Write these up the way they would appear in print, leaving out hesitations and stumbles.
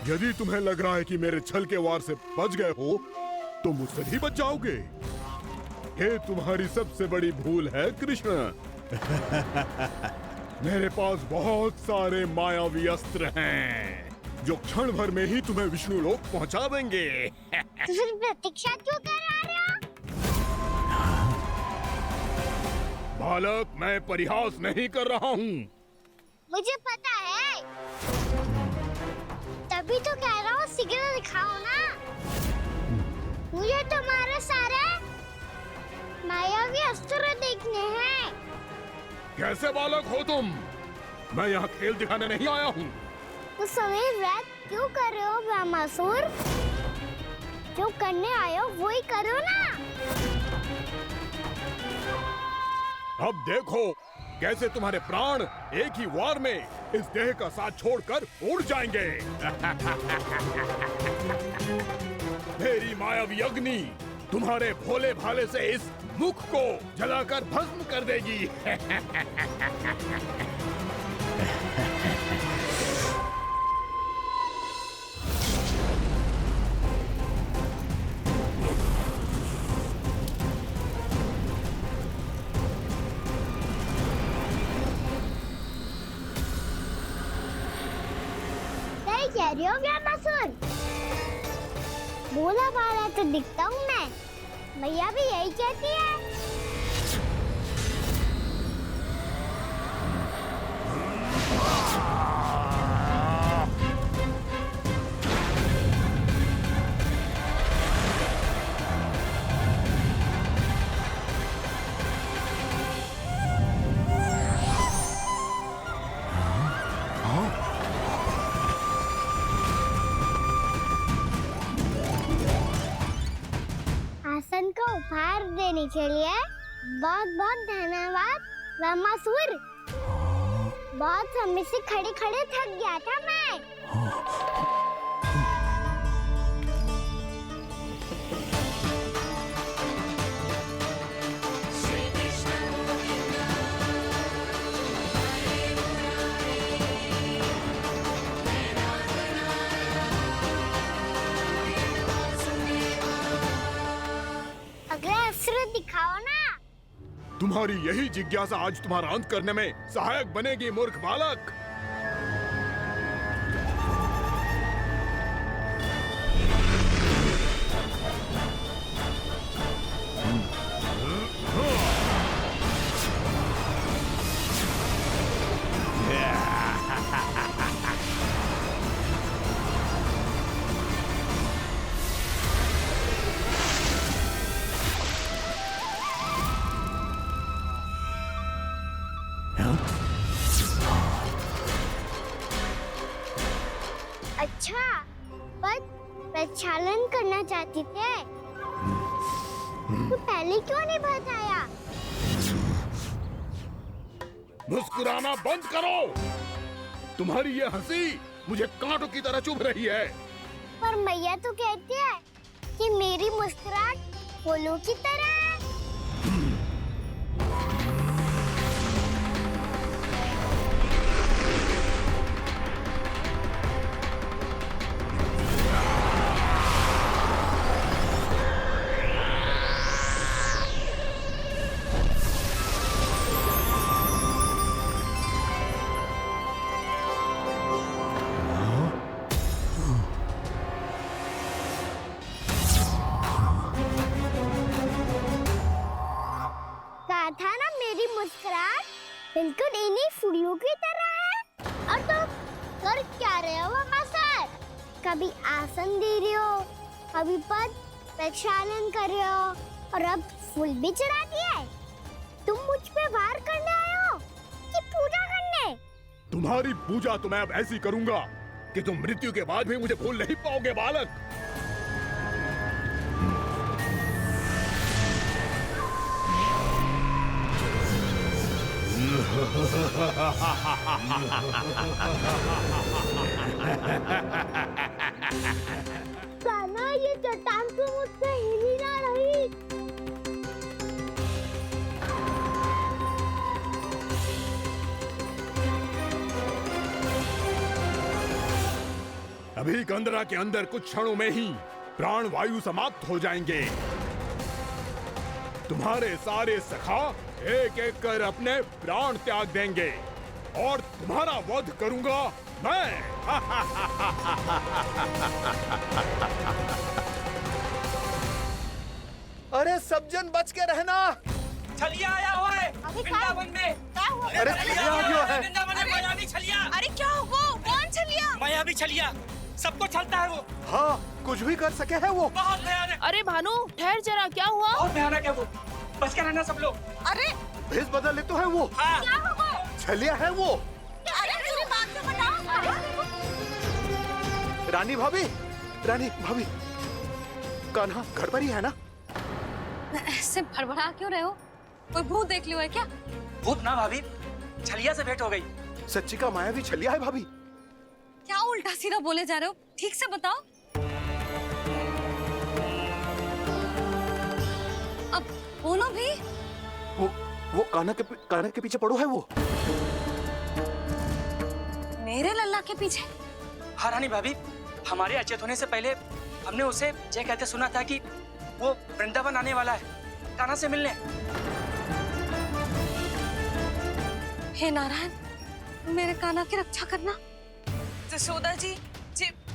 यदि तुम्हें लग रहा है कि मेरे छल के वार से बच गए हो तो मुझसे भी बच जाओगे। ये तुम्हारी सबसे बड़ी भूल है कृष्ण। मेरे पास बहुत सारे मायावी अस्त्र हैं जो क्षण भर में ही तुम्हें विष्णु लोक पहुंचा देंगे। तो फिर प्रतीक्षा क्यों कर रहे हो? बालक, मैं परिहास नहीं कर रहा हूँ। मुझे पता है, तभी तो कह रहा हूँ शीघ्र दिखाओ ना। मुझे तुम्हारे सारे मायावी अस्त्र देखने हैं। कैसे बालक हो तुम? मैं यहाँ खेल दिखाने नहीं आया हूँ। उस समय व्रत क्यों कर रहे हो ब्रह्मासुर? जो करने आए हो वही करो ना। अब देखो कैसे तुम्हारे प्राण एक ही वार में इस देह का साथ छोड़कर उड़ जाएंगे। मेरी मायावी अग्नि तुम्हारे भोले भाले से इस मुख को जलाकर भस्म कर देगी। सही कह रही हो ब्रह्मासुर। भोला भाला तो दिखता हूँ मैं। मैया भी यही कहती है। आसन को उपहार देने के लिए बहुत बहुत धन्यवाद ब्रह्मासुर। बहुत समय से खड़े खड़े थक गया था मैं। अगला अस्त्र दिखाओ ना। तुम्हारी यही जिज्ञासा आज तुम्हारा अंत करने में सहायक बनेगी मूर्ख बालक। अच्छा, पर प्रक्षालन करना चाहती थे तो पहले क्यों नहीं बताया? मुस्कुराना बंद करो। तुम्हारी ये हंसी मुझे कांटों की तरह चुभ रही है। पर मैया तो कहती है कि मेरी मुस्कुराहट फूलों की तरह है। कहा था ना मेरी मुस्कुराहट बिल्कुल इन्हीं फूलों की तरह है। और तुम कर क्या रहे हो ब्रह्मासुर? कभी आसन दे रहे हो, कभी पद प्रक्षालन कर रहे हो और अब फूल भी चढ़ा दिए। तुम मुझ पे वार करने आए हो कि पूजा करने? तुम्हारी पूजा तो मैं अब ऐसी करूंगा कि तुम मृत्यु के बाद भी मुझे भूल नहीं पाओगे बालक। कान्हा, ये चट्टान तो मुझसे हिल ही ना रही। अभी कंदरा के अंदर कुछ क्षणों में ही प्राण वायु समाप्त हो जाएंगे। तुम्हारे सारे सखा एक एक कर अपने प्राण त्याग देंगे और तुम्हारा वध करूंगा मैं। अरे सब जन बच के रहना। छलिया आया हुआ है वृंदावन में। अरे छलिया आ गया है। वृंदावन में मायावी छलिया। अरे क्या हुआ? कौन छलिया? मायावी छलिया सबको छलता है वो। हाँ, कुछ भी कर सके है वो। बहुत भयानक। अरे भानु ठहर जरा, क्या हुआ? बहुत भयानक है वो, बच के रहना सब लोग। अरे भेष बदल ले तो है वो। हाँ। क्या हुआ? छलिया है वो। अरे मेरी बात तो बताओ। रानी भाभी, रानी भाभी, कान्हा घर पर ही है ना? ऐसे भड़बड़ा क्यों रहे हो? कोई भूत देख लियो है क्या? भूत ना भाभी, छलिया से भेंट हो गई। सच्ची का मायावी छलिया है भाभी। क्या उल्टा सीधा बोले जा रहे हो? ठीक से बताओ। अब बोलो भी। वो कान्हा के पीछे पड़ो है वो। मेरे लल्ला के पीछे? हाँ रानी भाभी, हमारे अचेत होने से पहले हमने उसे ये कहते सुना था कि वो वृंदावन आने वाला है कान्हा से मिलने। हे नारायण, मेरे कान्हा की रक्षा करना। जसोदा जी,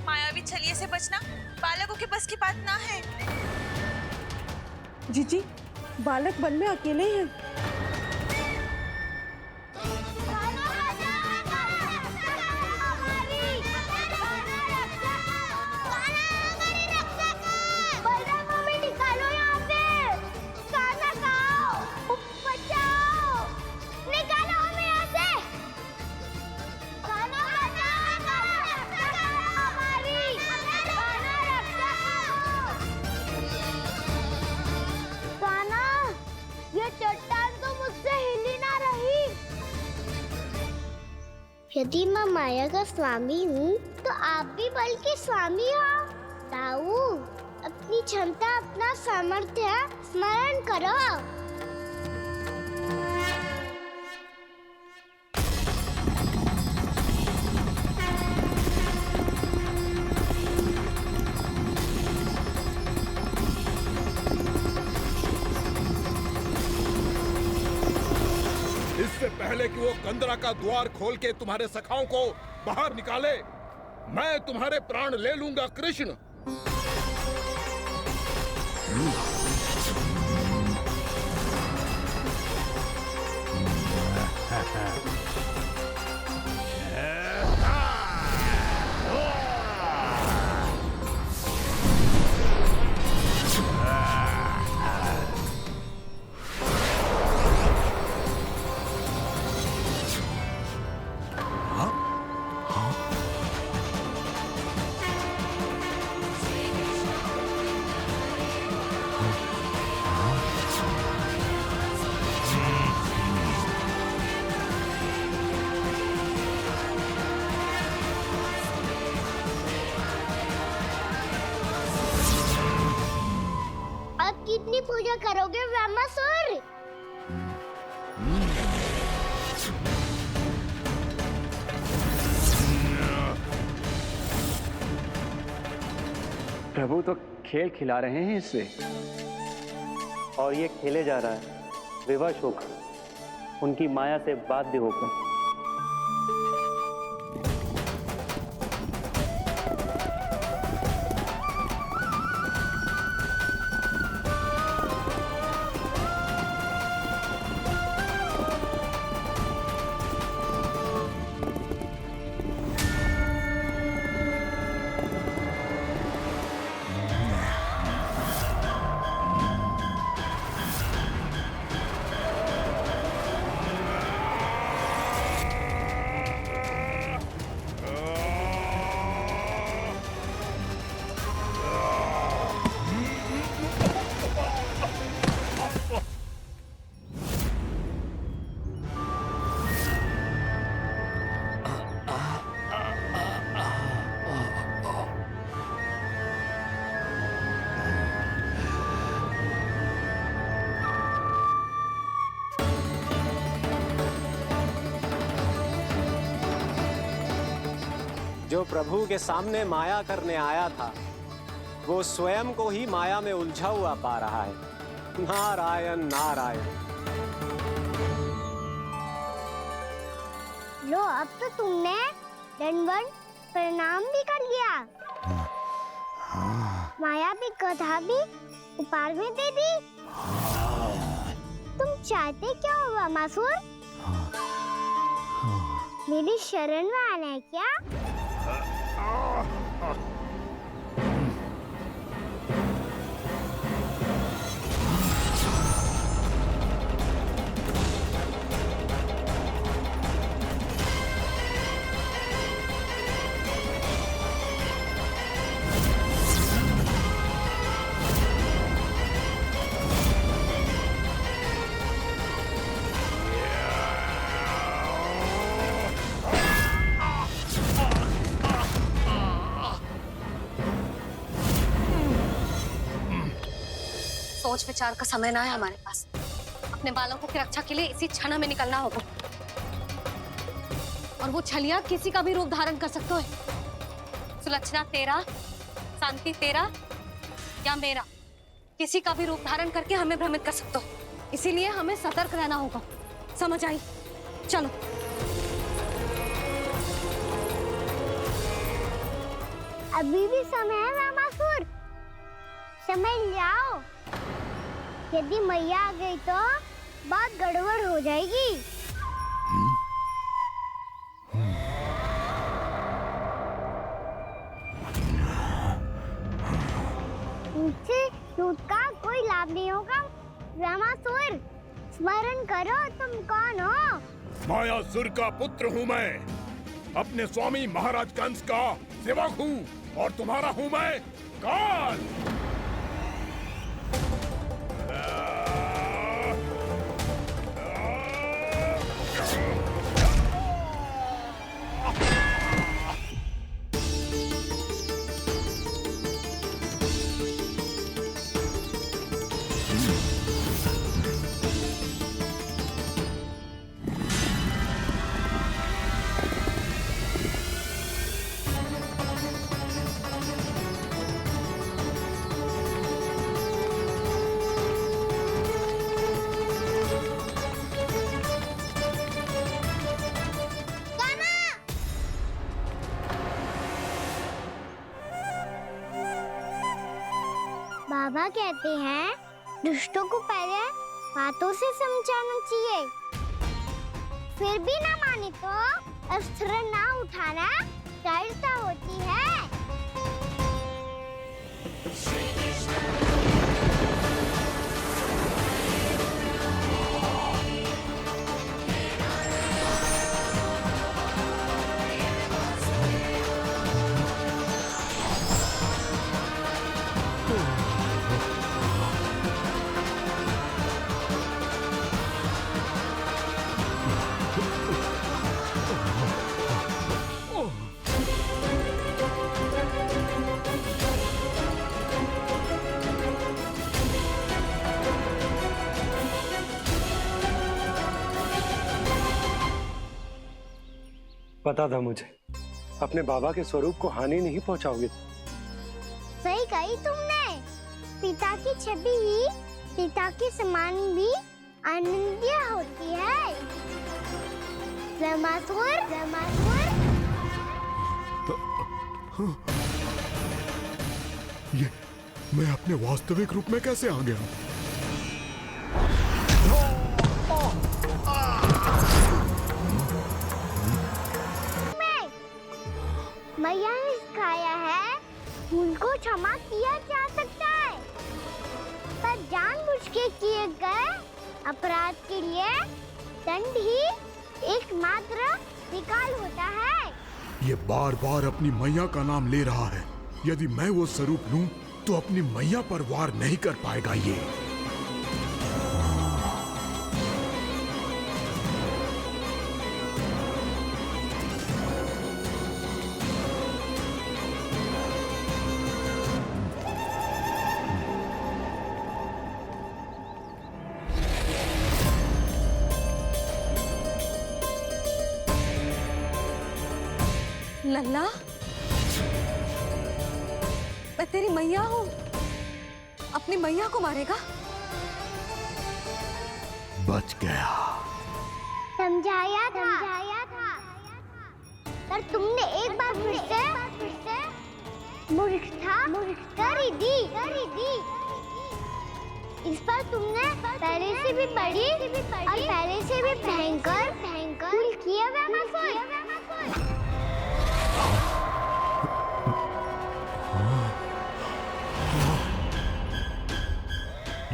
मायावी छलिए से बचना बालकों के बस की बात ना है। जीजी, बालक वन में अकेले हैं। यदि मैं माया का स्वामी हूँ तो आप भी बल के स्वामी हो। ताऊ, अपनी क्षमता, अपना सामर्थ्य स्मरण करो। इससे पहले कि वो कंदरा का द्वार खोल के तुम्हारे सखाओं को बाहर निकाले, मैं तुम्हारे प्राण ले लूंगा कृष्ण। कितनी पूजा करोगे ब्रह्मासुर? प्रभु तो खेल खिला रहे हैं इससे, और ये खेले जा रहा है विवश होकर, उनकी माया से बाध्य होकर। जो प्रभु के सामने माया करने आया था वो स्वयं को ही माया में उलझा हुआ पा रहा है। नारायण नारायण। लो, अब तो तुमने दंडवत प्रणाम भी कर लिया, माया भी कथा भी उपहार में दे दी। तुम चाहते क्या हो वामासुर? मेरी शरण में आना है क्या? सोच विचार का समय ना है हमारे पास। अपने बालकों की रक्षा के लिए इसी क्षण में निकलना होगा। और वो छलिया किसी का भी रूप धारण कर सकते है। सुलक्षणा तेरा, शांति तेरा या मेरा, किसी का भी रूप धारण करके हमें भ्रमित कर सकते हो। इसीलिए हमें सतर्क रहना होगा। समझ आई? चलो। अभी भी समय है वामासुर, समझ जाओ। यदि मैया आ गई तो बात गड़बड़ हो जाएगी। इनसे दूध का कोई लाभ नहीं होगा। वामासुर, स्मरण करो तुम कौन हो? मायासुर का पुत्र हूँ मैं, अपने स्वामी महाराज कंस का सेवक हूँ, और तुम्हारा हूँ मैं काल। बाबा कहते हैं दुष्टों को पहले बातों से समझाना चाहिए, फिर भी ना माने तो अस्त्र ना उठाना कायरता होती है। पता था मुझे, अपने बाबा के स्वरूप को हानि नहीं पहुंचाओगे। सही कही तुमने। पिता की छवि ही पिता के समान भी आनंदीय होती है। वामासुर, वामासुर। ये मैं अपने वास्तविक रूप में कैसे आ गया? मैया ने सिखाया है उनको क्षमा किया जा सकता है, पर जानबूझ के किए गए अपराध के लिए दंड ही एकमात्र विकल्प होता है। ये बार बार अपनी मैया का नाम ले रहा है। यदि मैं वो स्वरूप लूं तो अपनी मैया पर वार नहीं कर पाएगा ये। लल्ला, मैं तेरी मैया हूँ, अपनी मैया को मारेगा? बच गया। समझाया था पर तुमने एक बार फिर से मूर्खता कर ही दी। इस पर तुमने पहले से भी बड़ी और पहले से भी भयंकर भूल किया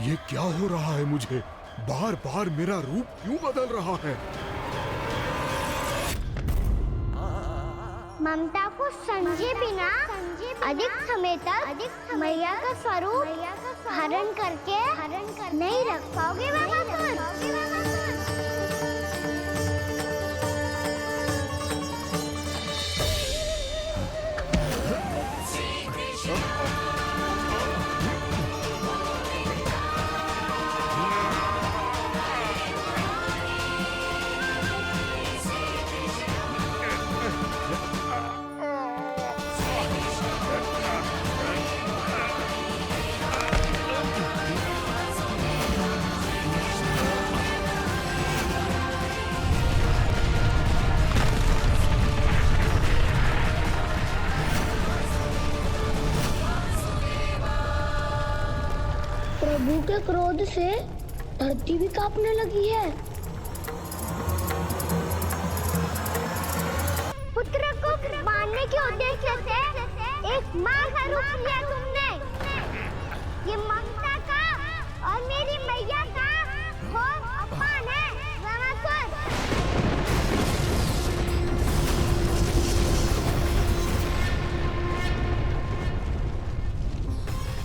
ये क्या हो रहा है मुझे? बार बार मेरा रूप क्यों बदल रहा है? ममता को समझे बिना अधिक समय तक मैया का स्वरूप हरण करके नहीं रख पाओगे प्रभु के क्रोध से धरती भी कांपने लगी है। पुत्र को मारने के उद्देश्य से एक माँ का रूप लिया तुमने। ये ममता का और मेरी मैया का घोर अपमान है रामासुर।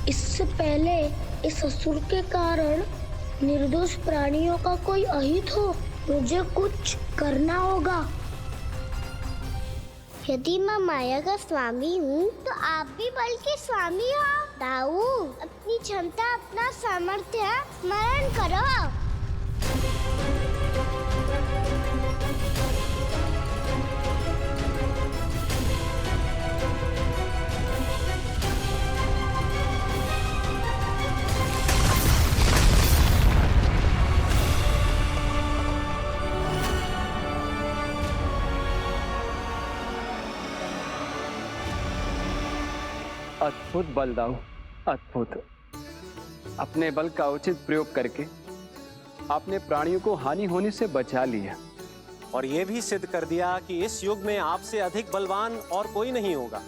इससे पहले इस असुर के कारण निर्दोष प्राणियों का कोई अहित हो, मुझे कुछ करना होगा। यदि मैं माया का स्वामी हूँ तो आप भी बल के स्वामी हो। दाऊ, अपनी क्षमता अपना सामर्थ्य स्मरण करो। अद्भुत बलदाऊ, अद्भुत। अपने बल का उचित प्रयोग करके आपने प्राणियों को हानि होने से बचा लिया और ये भी सिद्ध कर दिया कि इस युग में आपसे अधिक बलवान और कोई नहीं होगा।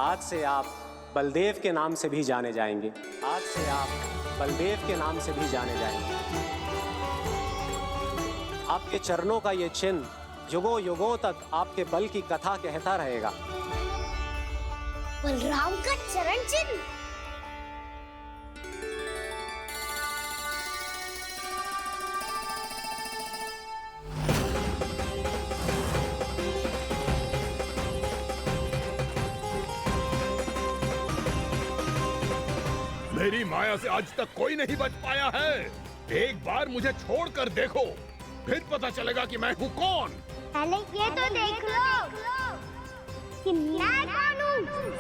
आज से आप बलदेव के नाम से भी जाने जाएंगे। आज से आप बलदेव के नाम से भी जाने जाएंगे। आपके चरणों का ये चिन्ह युगों युगों तक आपके बल की कथा कहता रहेगा। बलराम का चरण चिन्ह। मेरी माया से आज तक कोई नहीं बच पाया है। एक बार मुझे छोड़कर देखो, फिर पता चलेगा कि मैं हूँ कौन। पहले ये तो देख लो कि मैं कौन हूँ।